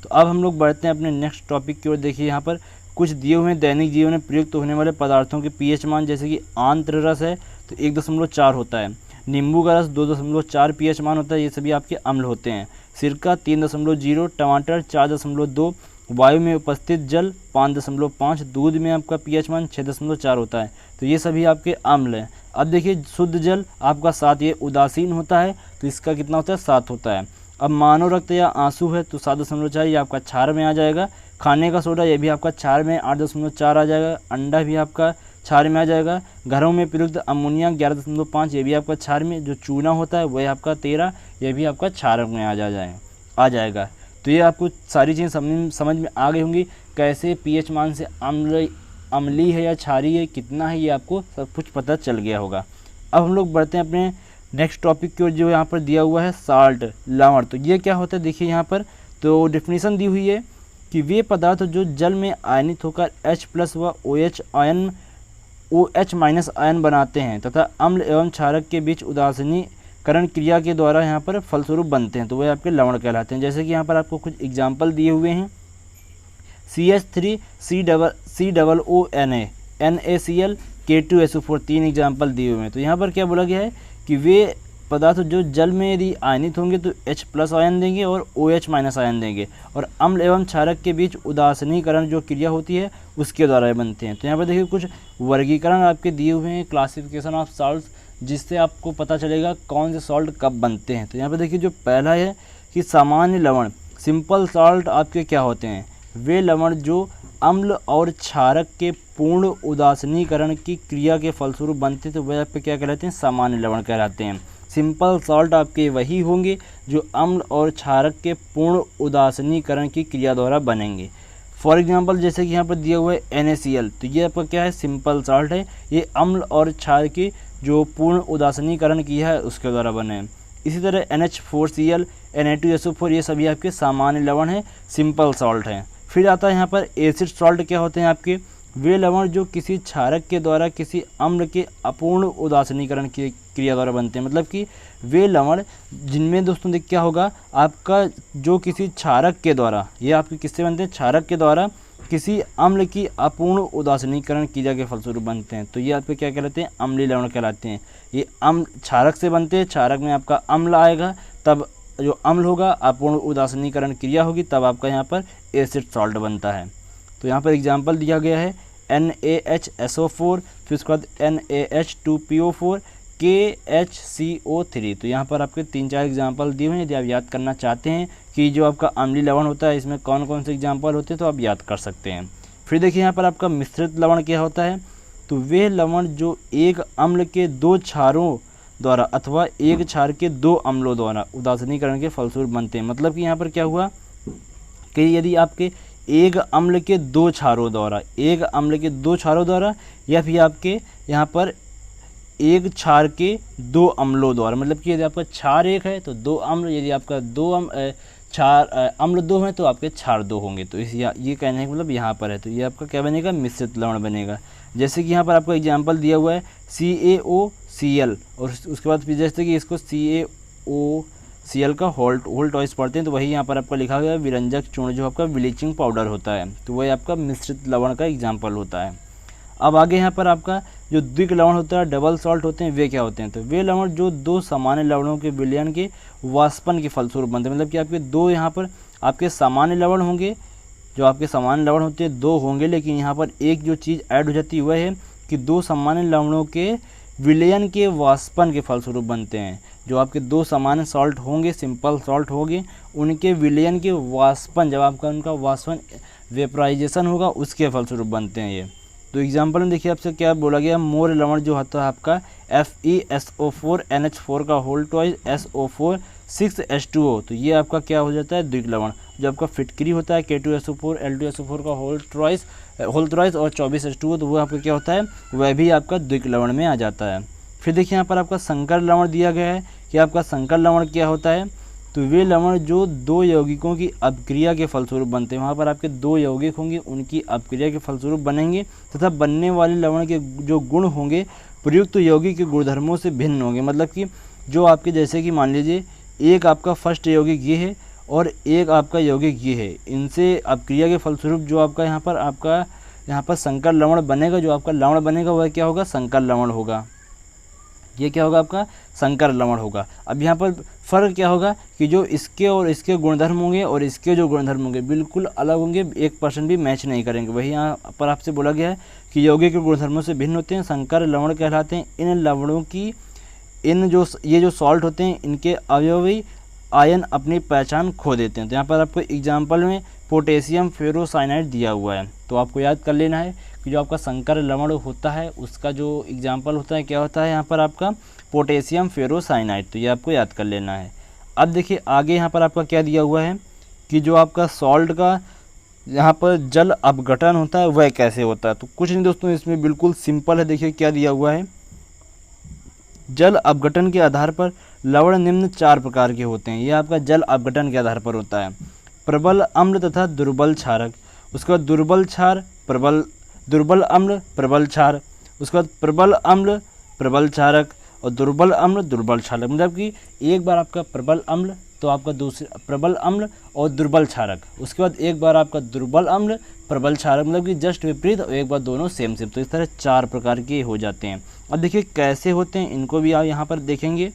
तो अब हम लोग बढ़ते हैं अपने नेक्स्ट टॉपिक की ओर। देखिए यहाँ पर कुछ दिए हुए हैं दैनिक जीवन में प्रयुक्त होने वाले पदार्थों के pH मान, जैसे कि आंत्र रस है तो 1.4 होता है, नींबू का रस 2.4 pH मान होता है, ये सभी आपके अम्ल होते हैं। सिरका 3.0, टमाटर 4.2, वायु में उपस्थित जल 5.5, दूध में आपका pH मान 6.4 होता है, तो ये सभी आपके अम्ल हैं। अब देखिए शुद्ध जल आपका 7, ये उदासीन होता है तो इसका कितना होता है 7 होता है। अब मानव रक्त या आंसू है तो 7.4, ये आपका क्षार में आ जाएगा। खाने का सोडा ये भी आपका क्षार में 8.4 आ जाएगा। अंडा भी आपका क्षार में आ जाएगा। घरों में प्रयुक्त अमोनिया 11.5, ये भी आपका क्षार में। जो चूना होता है वह आपका 13, ये भी आपका क्षार में आ जाएगा। तो ये आपको सारी चीज़ें समझ में आ गई होंगी, कैसे pH मान से अम्लीय है या क्षारीय है कितना है, ये आपको सब कुछ पता चल गया होगा। अब हम लोग बढ़ते हैं अपने नेक्स्ट टॉपिक की ओर, जो यहाँ पर दिया हुआ है साल्ट, लवण। तो ये क्या होता है देखिए यहाँ पर तो डेफिनेशन दी हुई है कि वे पदार्थ जो जल में आयनित होकर H प्लस व OH माइनस आयन बनाते हैं तथा अम्ल एवं क्षारक के बीच उदासीनीकरण क्रिया के द्वारा यहाँ पर फलस्वरूप बनते हैं, तो वह आपके लवण कहलाते हैं। जैसे कि यहाँ पर आपको कुछ एग्जाम्पल दिए हुए हैं, CH3COONA, NaCl, K2SO4, 3 एग्जाम्पल दिए हुए हैं। तो यहाँ पर क्या बोला गया है कि वे पदार्थ जो जल में यदि आयनित होंगे तो H प्लस आयन देंगे और OH माइनस आयन देंगे, और अम्ल एवं क्षारक के बीच उदासीनीकरण जो क्रिया होती है उसके द्वारा बनते हैं। तो यहाँ पर देखिए कुछ वर्गीकरण आपके दिए हुए हैं, क्लासिफिकेशन ऑफ सॉल्ट्स, जिससे आपको पता चलेगा कौन से सॉल्ट कब बनते हैं। तो यहाँ पर देखिए जो पहला है कि सामान्य लवण, सिंपल सॉल्ट आपके क्या होते हैं, वे लवण जो अम्ल और क्षारक के पूर्ण उदासीनीकरण की क्रिया के फलस्वरूप बनते हैं, तो वह आपके क्या कहलाते हैं सामान्य लवण कहलाते हैं। सिंपल सॉल्ट आपके वही होंगे जो अम्ल और क्षारक के पूर्ण उदासीनीकरण की क्रिया द्वारा बनेंगे। फॉर एग्जांपल जैसे कि यहाँ पर दिया हुआ है NaCl, तो ये आपका क्या है सिंपल सॉल्ट है, ये अम्ल और क्षार की जो पूर्ण उदासीनीकरण किया है उसके द्वारा बने हैं। इसी तरह NH4Cl, Na2SO4, ये सभी आपके सामान्य लवण हैं, सिंपल सॉल्ट हैं। फिर आता है यहाँ पर एसिड सॉल्ट, क्या होते हैं आपके वे लवण जो किसी क्षारक के द्वारा किसी अम्ल के अपूर्ण उदासीनीकरण की क्रिया द्वारा बनते हैं, मतलब कि वे लवण जिनमें दोस्तों देख क्या होगा आपका जो किसी क्षारक के द्वारा, ये आपके किससे बनते हैं क्षारक के द्वारा किसी अम्ल की अपूर्ण उदासीनीकरण क्रिया के फलस्वरूप बनते हैं, तो ये आपके क्या कहलाते हैं अम्लीय लवण कहलाते हैं। ये अम्ल क्षारक से बनते हैं, क्षारक में आपका अम्ल आएगा, तब जो अम्ल होगा अपूर्ण उदासीनीकरण क्रिया होगी, तब आपका यहाँ पर एसिड सॉल्ट बनता है। तो यहाँ पर एग्जाम्पल दिया गया है NaHSO4, फिर उसके बाद NaH2PO4, KHCO3। तो यहाँ पर आपके 3-4 एग्जाम्पल दिए हुए हैं। यदि आप याद करना चाहते हैं कि जो आपका अम्लीय लवण होता है इसमें कौन कौन से एग्जाम्पल होते हैं, तो आप याद कर सकते हैं। फिर देखिए यहाँ पर आपका मिश्रित लवण क्या होता है, तो वे लवण जो एक अम्ल के 2 क्षारों द्वारा अथवा एक क्षार के 2 अम्लों द्वारा उदासीनीकरण के फलस्वरूप बनते हैं। मतलब कि यहाँ पर क्या हुआ कि यदि आपके एक अम्ल के 2 क्षारों द्वारा, एक अम्ल के 2 क्षारों द्वारा, या फिर आपके यहाँ पर एक क्षार के 2 अम्लों द्वारा, मतलब कि यदि आपका क्षार 1 है तो 2 अम्ल, यदि आपका 2 क्षार अम्ल 2 है तो आपके क्षार 2 होंगे। तो इस ये कहने का मतलब यहाँ पर है, तो ये आपका क्या बनेगा, मिश्रित लवण बनेगा। जैसे कि यहाँ पर आपको एग्जाम्पल दिया हुआ है CaOCl, और उसके बाद फिर जैसे कि इसको CaOCl का होल्ट वाइज पढ़ते हैं, तो वही यहाँ पर आपका लिखा गया विरंजक चूर्ण जो आपका ब्लीचिंग पाउडर होता है, तो वही आपका मिश्रित लवण का एग्जाम्पल होता है। अब आगे यहाँ पर आपका जो द्विक लवण होता है, डबल सॉल्ट होते हैं, वे क्या होते हैं, तो वे लवण जो 2 सामान्य लवणों के विलयन के वाष्पन के फलस्वरूप बनते हैं। मतलब कि आपके 2 यहाँ पर आपके सामान्य लवण होंगे, जो आपके सामान्य लवण होते हैं 2 होंगे, लेकिन यहाँ पर एक जो चीज़ ऐड हो जाती है वह है कि 2 सामान्य लवणों के विलयन के वाष्पन के फलस्वरूप बनते हैं। जो आपके 2 सामान्य सॉल्ट होंगे, सिंपल सॉल्ट होंगे, उनके विलयन के वाष्पन, जब आपका उनका वाष्पन वेपराइजेशन होगा उसके फलस्वरूप बनते हैं ये। तो एग्जाम्पल में देखिए आपसे क्या बोला गया, मोर लवण जो होता है आपका FeSO4NH4 का होल्ट वाइज SO4 6H2O, तो ये आपका क्या हो जाता है, द्विक लवण। जो आपका फिटकरी होता है K2SO4 L2SO4 का होल्ट वाइज और 24H2O, तो वो आपका क्या होता है, वह भी आपका द्विक लवण में आ जाता है। फिर देखिए यहाँ पर आपका संकर लवण दिया गया है कि आपका संकर लवण क्या होता है, तो वे लवण जो 2 यौगिकों की अपक्रिया के फलस्वरूप बनते हैं। वहाँ पर आपके 2 यौगिक होंगे, उनकी अपक्रिया के फलस्वरूप बनेंगे तथा बनने वाले लवण के जो गुण होंगे प्रयुक्त यौगिक के गुणधर्मों से भिन्न होंगे। मतलब कि जो आपके जैसे कि मान लीजिए एक आपका फर्स्ट यौगिक ये है और एक आपका यौगिक ये है, इनसे अपक्रिया के फलस्वरूप जो आपका यहाँ पर संकर लवण बनेगा, जो आपका लवण बनेगा वह क्या होगा, संकर लवण होगा। ये क्या होगा, आपका संकर लवण होगा। अब यहाँ पर फ़र्क क्या होगा कि जो इसके और इसके गुणधर्म होंगे और इसके जो गुणधर्म होंगे बिल्कुल अलग होंगे, 1% भी मैच नहीं करेंगे। वही यहाँ पर आपसे बोला गया है कि यौगिक के गुणधर्मों से भिन्न होते हैं, संकर लवण कहलाते हैं। इन लवणों की ये जो सॉल्ट होते हैं इनके अवयवी आयन अपनी पहचान खो देते हैं। तो यहाँ पर आपको एग्जाम्पल में पोटेशियम फेरोसाइनाइड दिया हुआ है, तो आपको याद कर लेना है कि जो आपका संकर लवण होता है उसका जो एग्जाम्पल होता है क्या होता है, यहाँ पर आपका पोटेशियम फेरोसाइनाइड, तो ये आपको याद कर लेना है। अब देखिए आगे यहाँ पर आपका क्या दिया हुआ है कि जो आपका सॉल्ट का यहाँ पर जल अपघटन होता है वह कैसे होता है। तो कुछ नहीं दोस्तों, इसमें बिल्कुल सिंपल है। देखिए क्या दिया हुआ है, जल अपघटन के आधार पर लवण निम्न 4 प्रकार के होते हैं। ये आपका जल अपघटन के आधार पर होता है, प्रबल अम्ल तथा दुर्बल क्षारक, उसके बाद दुर्बल क्षार, दुर्बल अम्ल, प्रबल क्षार, उसके बाद प्रबल अम्ल, प्रबल क्षारक, और दुर्बल अम्ल, दुर्बल क्षारक। मतलब कि एक बार आपका प्रबल अम्ल तो आपका दूसरा प्रबल अम्ल और दुर्बल क्षारक, उसके बाद एक बार आपका दुर्बल अम्ल, प्रबल क्षारक, मतलब कि जस्ट विपरीत, और एक बार दोनों सेम। तो इस तरह 4 प्रकार के हो जाते हैं। अब देखिए कैसे होते हैं, इनको भी आप यहाँ पर देखेंगे।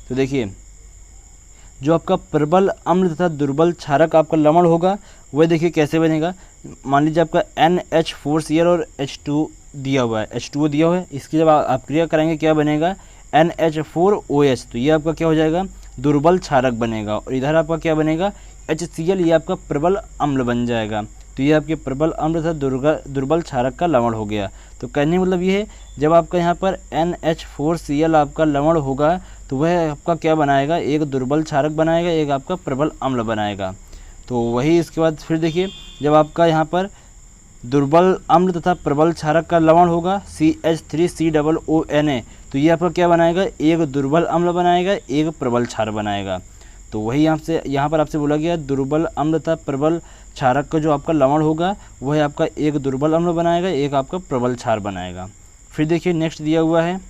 तो देखिए जो आपका प्रबल अम्ल तथा दुर्बल क्षारक आपका लवण होगा वह देखिए कैसे बनेगा। मान लीजिए आपका NH4Cl और H2 दिया हुआ है, H2O दिया हुआ है, इसकी जब आप क्रिया करेंगे क्या बनेगा, NH4OH, तो ये आपका क्या हो जाएगा, दुर्बल क्षारक बनेगा। और इधर आपका क्या बनेगा, HCl, ये आपका प्रबल अम्ल बन जाएगा। तो ये आपके प्रबल अम्ल तथा दुर्बल क्षारक का लवण हो गया। तो कहने मतलब ये है, जब आपका यहाँ पर NH4Cl आपका लवण होगा तो वह आपका क्या बनाएगा, एक दुर्बल क्षारक बनाएगा, एक आपका प्रबल अम्ल बनाएगा। तो वही इसके बाद फिर देखिए जब आपका यहाँ पर दुर्बल अम्ल तथा प्रबल क्षारक का लवण होगा CH3COONA, तो ये आपका क्या बनाएगा, एक दुर्बल अम्ल बनाएगा, एक प्रबल क्षार बनाएगा। तो वही यहाँ पर आपसे बोला गया दुर्बल अम्ल तथा प्रबल क्षारक का जो आपका लवण होगा वह आपका एक दुर्बल अम्ल बनाएगा, एक आपका प्रबल क्षार बनाएगा। फिर देखिए नेक्स्ट दिया हुआ है,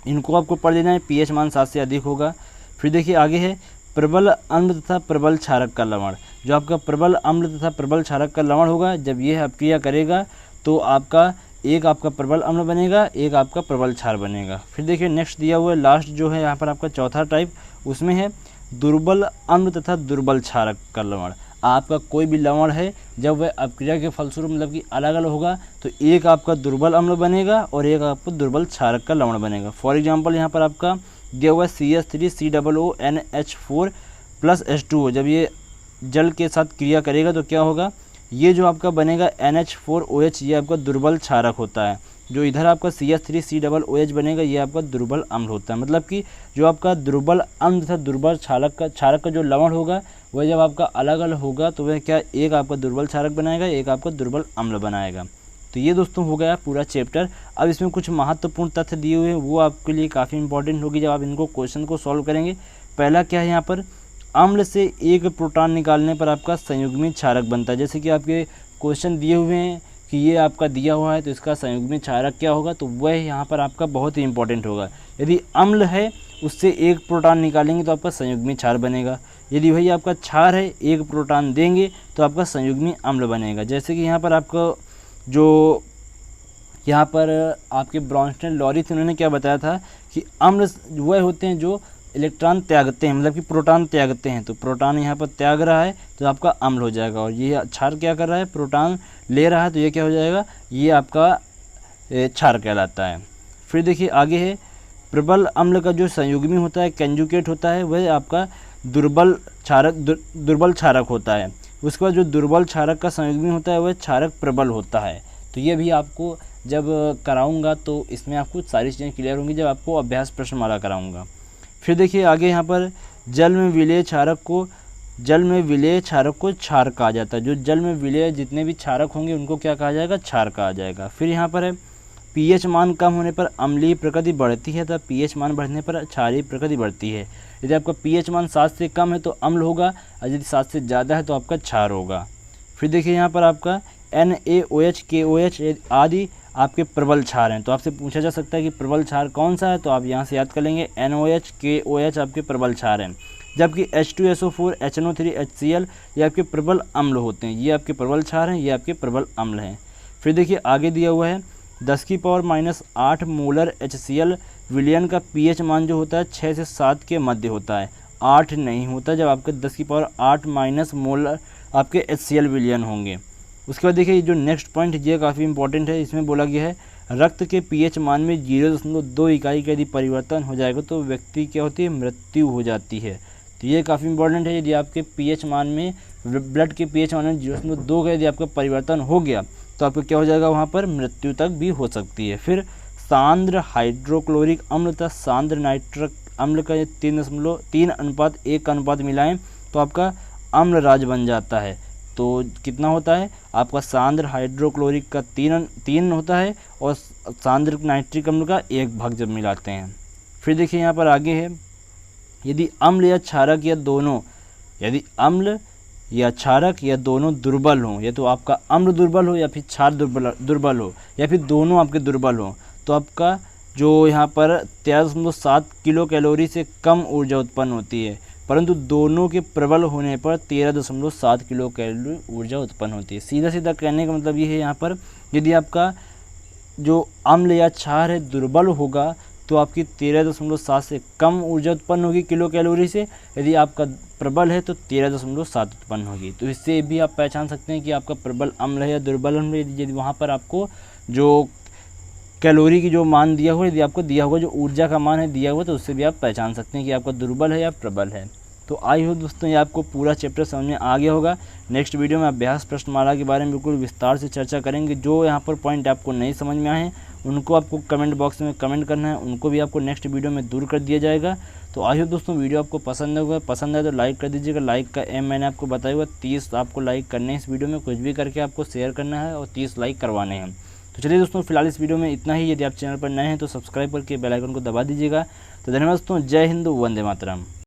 इनको आपको पढ़ लेना है, pH मान 7 से अधिक होगा। फिर देखिए आगे है प्रबल अम्ल तथा प्रबल क्षारक का लवण। जो आपका प्रबल अम्ल तथा प्रबल क्षारक का लवण होगा जब यह अपक्रिया करेगा तो आपका एक आपका प्रबल अम्ल बनेगा, एक आपका प्रबल क्षार बनेगा। फिर देखिए नेक्स्ट दिया हुआ है लास्ट जो है यहाँ पर आपका चौथा टाइप, उसमें है दुर्बल अम्ल तथा दुर्बल क्षारक का लवण। आपका कोई भी लवण है जब वह अपक्रिया के फलस्वरूप मतलब कि अलग अलग होगा तो एक आपका दुर्बल अम्ल बनेगा और एक आपको दुर्बल क्षारक का लवण बनेगा। फॉर एग्जांपल यहाँ पर आपका दिया हुआ है CH3COONH4 प्लस H2O जब ये जल के साथ क्रिया करेगा तो क्या होगा, ये जो आपका बनेगा NH4OH ये आपका दुर्बल क्षारक होता है। जो इधर आपका CH3COOH बनेगा ये आपका दुर्बल अम्ल होता है। मतलब कि जो आपका दुर्बल अम्ल तथा दुर्बल क्षारक का जो लवण होगा वह जब आपका अलग अलग होगा तो वह क्या, एक आपका दुर्बल क्षारक बनाएगा, एक आपका दुर्बल अम्ल बनाएगा। तो ये दोस्तों हो गया पूरा चैप्टर। अब इसमें कुछ महत्वपूर्ण तथ्य दिए हुए हैं, वो आपके लिए काफ़ी इंपॉर्टेंट होगी जब आप इनको क्वेश्चन को सॉल्व करेंगे। पहला क्या है, यहाँ पर अम्ल से एक प्रोटॉन निकालने पर आपका संयुग्मित क्षारक बनता है। जैसे कि आपके क्वेश्चन दिए हुए हैं कि ये आपका दिया हुआ है तो इसका संयुग्मित क्षारक क्या होगा, तो वह यहाँ पर आपका बहुत ही इंपॉर्टेंट होगा। यदि अम्ल है उससे एक प्रोटॉन निकालेंगे तो आपका संयुग्मित क्षार बनेगा। यदि वही आपका क्षार है, एक प्रोटॉन देंगे तो आपका संयुग्मित अम्ल बनेगा। जैसे कि यहाँ पर आपको जो यहाँ पर आपके ब्रॉन्स्टन लॉरी थे, उन्होंने क्या बताया था कि अम्ल वह होते हैं जो इलेक्ट्रॉन त्यागते हैं, मतलब कि प्रोटॉन त्यागते हैं। तो प्रोटॉन यहाँ पर त्याग रहा है तो आपका अम्ल हो जाएगा, और ये क्षार क्या कर रहा है, प्रोटॉन ले रहा है तो ये क्या हो जाएगा, ये आपका क्षार कहलाता है। फिर देखिए आगे है, प्रबल अम्ल का जो संयुग्मी होता है, कंजुगेट होता है, वह आपका दुर्बल क्षारक होता है। उसके बाद जो दुर्बल क्षारक का संयुग्मी होता है वह क्षारक प्रबल होता है। तो ये भी आपको जब कराऊंगा तो इसमें आपको सारी चीज़ें क्लियर होंगी जब आपको अभ्यास प्रश्नमाला कराऊंगा। फिर देखिए आगे यहाँ पर जल में विलेय क्षारक को क्षार कहा जाता है। जो जल में विलेय जितने भी क्षारक होंगे उनको क्या कहा जाएगा, क्षार कहा जाएगा। फिर यहाँ पर है pH मान कम होने पर अम्लीय प्रकृति बढ़ती है तथा pH मान बढ़ने पर क्षारीय प्रकृति बढ़ती है। यदि आपका pH मान 7 से कम है तो अम्ल होगा, और यदि 7 से ज़्यादा है तो आपका क्षार होगा। फिर देखिए यहाँ पर आपका NaOH KOH आदि आपके प्रबल क्षार हैं। तो आपसे पूछा जा सकता है कि प्रबल क्षार कौन सा है, तो आप यहाँ से याद कर लेंगे NaOH KOH आपके प्रबल क्षार हैं। जबकि H2SO4 HNO3 HCl ये आपके प्रबल अम्ल होते हैं। ये आपके प्रबल क्षार हैं, ये आपके प्रबल अम्ल हैं। फिर देखिए आगे दिया हुआ है 10⁻⁸ मोलर HCl विलयन का pH मान जो होता है 6 से 7 के मध्य होता है, 8 नहीं होता जब आपके 10⁻8 मोलर आपके HCl विलयन होंगे। उसके बाद देखिए जो नेक्स्ट पॉइंट ये काफ़ी इंपॉर्टेंट है, इसमें बोला गया है रक्त के pH मान में 0.2 इकाई का यदि परिवर्तन हो जाएगा तो व्यक्ति क्या होती है, मृत्यु हो जाती है। तो ये काफ़ी इंपॉर्टेंट है। यदि आपके pH मान में, ब्लड के pH मान में 0.2 का यदि आपका परिवर्तन हो गया तो आपको क्या हो जाएगा, वहाँ पर मृत्यु तक भी हो सकती है। फिर सांद्र हाइड्रोक्लोरिक अम्ल तथा सांद्र नाइट्रिक अम्ल का 3:1 का अनुपात मिलाएं तो आपका अम्ल राज बन जाता है। तो कितना होता है आपका, सांद्र हाइड्रोक्लोरिक का 3 होता है और सांद्र नाइट्रिक अम्ल का 1 भाग जब मिलाते हैं। फिर देखिए यहाँ पर आगे है, यदि अम्ल या क्षारक या दोनों, यदि अम्ल या क्षारक या दोनों दुर्बल हों, या तो आपका अम्ल दुर्बल हो या फिर क्षार दुर्बल हो या फिर दोनों आपके दुर्बल हो, तो आपका जो यहाँ पर 13.7 किलो कैलोरी से कम ऊर्जा उत्पन्न होती है, परंतु दोनों के प्रबल होने पर 13.7 किलो कैलोरी ऊर्जा उत्पन्न होती है। सीधा सीधा कहने का मतलब ये है, यहाँ पर यदि आपका जो अम्ल या क्षार है दुर्बल होगा तो आपकी 13.7 से कम ऊर्जा उत्पन्न होगी किलो कैलोरी से, यदि आपका प्रबल है तो 13.7 उत्पन्न होगी। तो इससे भी आप पहचान सकते हैं कि आपका प्रबल अम्ल है या दुर्बल अम्ल है। यदि वहाँ पर आपको जो कैलोरी की जो मान दिया हुआ, यदि आपको दिया हुआ जो ऊर्जा का मान है दिया हुआ, तो उससे भी आप पहचान सकते हैं कि आपका दुर्बल है या प्रबल है। तो आई हो दोस्तों ये आपको पूरा चैप्टर समझ में आ गया होगा। नेक्स्ट वीडियो में अभ्यास प्रश्नमाला के बारे में बिल्कुल विस्तार से चर्चा करेंगे। जो यहाँ पर पॉइंट आपको नहीं समझ में आए हैं उनको आपको कमेंट बॉक्स में कमेंट करना है, उनको भी आपको नेक्स्ट वीडियो में दूर कर दिया जाएगा। तो आई हो दोस्तों वीडियो आपको पसंद होगा, पसंद आए तो लाइक कर दीजिएगा। लाइक का एम मैंने आपको बताया हुआ 30 आपको लाइक करने हैं इस वीडियो में, कुछ भी करके आपको शेयर करना है और 30 लाइक करवाने हैं। तो चलिए दोस्तों फिलहाल इस वीडियो में इतना ही। यदि आप चैनल पर नए हैं तो सब्सक्राइब करके बेल आइकन को दबा दीजिएगा। तो धन्यवाद दोस्तों, जय हिंद, वंदे मातरम।